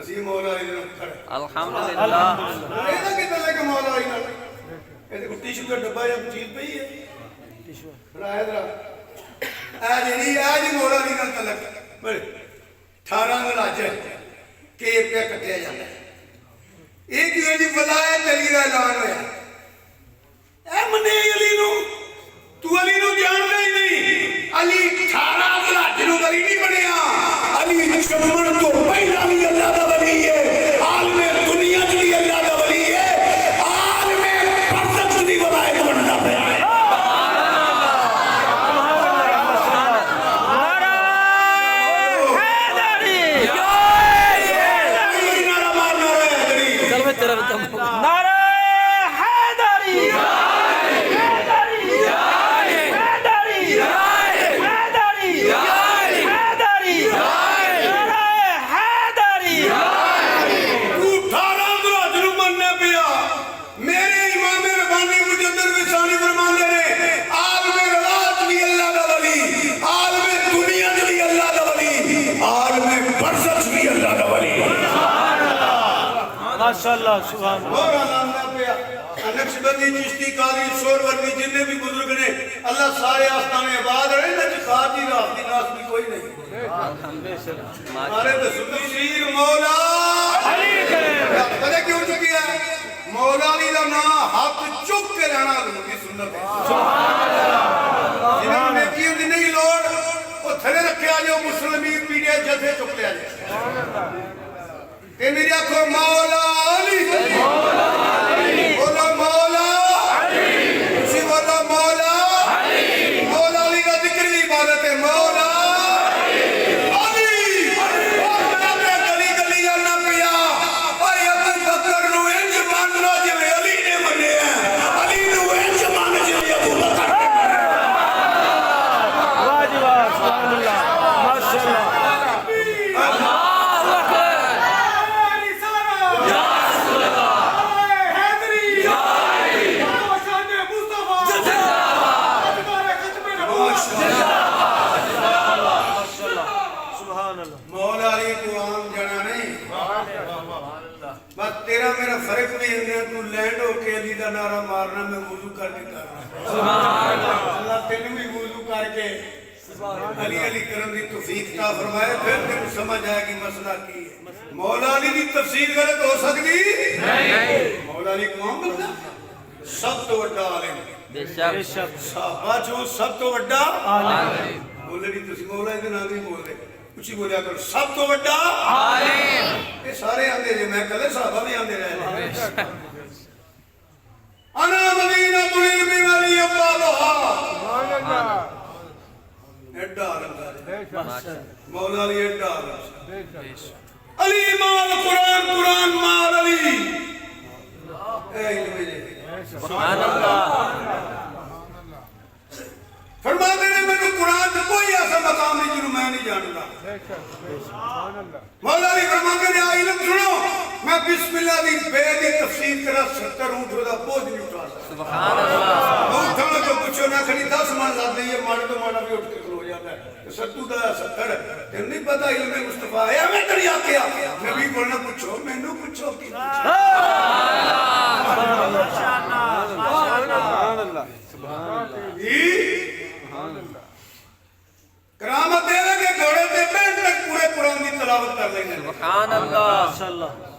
اسی مولا علی نے کھڑے الحمدللہ اینا کتنا لے کے مولا علی نے ایسے کو ٹیشو کا ڈبا یا چیز پہ ہی ہے رائے درہ آج مولا علی نے تلک بڑے 18 ملاجہ کہ یہ پہ کٹیا جاتا ہے ایک یہ دی ولایت علی کا اعلان ہویا اے منے علی نو تو علی نو جانتا ہی نہیں علی 18 ملاجہ نو علی نہیں بنیا علی چمن تو پہلا بھی اللہ دا ولی ہے عالم دنیا بھی اللہ دا ولی ہے عالم برزخ بھی ولایت بننا پہ آئے ماشاءاللہ سبحان اللہ نقشبندی چشتی قاضی سورورگی جننے بھی بزرگ نے اللہ سارے آستانے عباد رہے نا جی خاطی رافتی ناس بھی کوئی نہیں ہمارے تشیر مولا علی پتہ کیوں چکی ہے مولا علی دا نا ہاتھ چک کے رہنا ضروری سنت ہے جنہوں نے کیوں دی نہیں لوڑ وہ تھرے رکھے آجے وہ مسلمین پیڑے جلسے چک لے آجے کہ میری آنکھوں مولا علی مولا علی مولا مولا علی اسی مولا مولا علی مولا علی کا ذکر بھی عبادت ہے مولا علی میں گلی گلی جانا پیا اور ابو بکر نو انج ماننا جو علی نے منے ہیں علی نو انج ماننا جو ابو بکر نے منے ہیں واجبہ سبحان اللہ ماشاءاللہ مولا علی تو عام جانا نہیں بس تیرا میرا فرق بھی ہے تو لینڈ ہو کے علی دا نعرہ مارنا میں وضو کر کے کرنا اللہ تین بھی وضو کر کے علی علی کرم دی توفیق عطا فرمائے پھر تم سمجھ آئے گی مسئلہ کی ہے مولا علی دی تفسیر غلط ہو سکتی نہیں مولا علی کون بندہ سب تو بڑا عالم بے شک صحابہ جو سب تو بڑا عالم بولے نہیں تسی مولا علی نام نہیں بول رہے کچھ ہی بولیا کرو سب تو بڑا عالم یہ سارے آندے جو میں کلے صحابہ بھی آندے رہے انا مدینہ العلم ولی ابوابها ایڈا عالم مولا علی ایڈا عالم علی مال قرآن قرآن مال علی اے علم جے سبحان اللہ فرماتے ہیں میں نے قرآن سے کوئی ایسا مقام نہیں جنہوں میں نہیں جانتا مولا علی فرماتے ہیں علم سنو میں بسم اللہ دی بے دی تفسیر کرا 70 اونٹ دا بوجھ نہیں اٹھا سکتا سبحان اللہ وہ اٹھانا جو پوچھو نہ کھڑی 10 من زیادہ نہیں ہے ماڑے تو ماڑا بھی اٹھ کے کھلو جاتا ہے 70 دا 70 تم نہیں پتا علم مصطفیٰ ہے میں تری آکے آکے نبی بولنا پوچھو میں نو پوچھو کی سبحان اللہ کرامت دے گے گھوڑے تے بیٹھ تک پورے قرآن کی تلاوت کر لیں گے سبحان اللہ ماشاءاللہ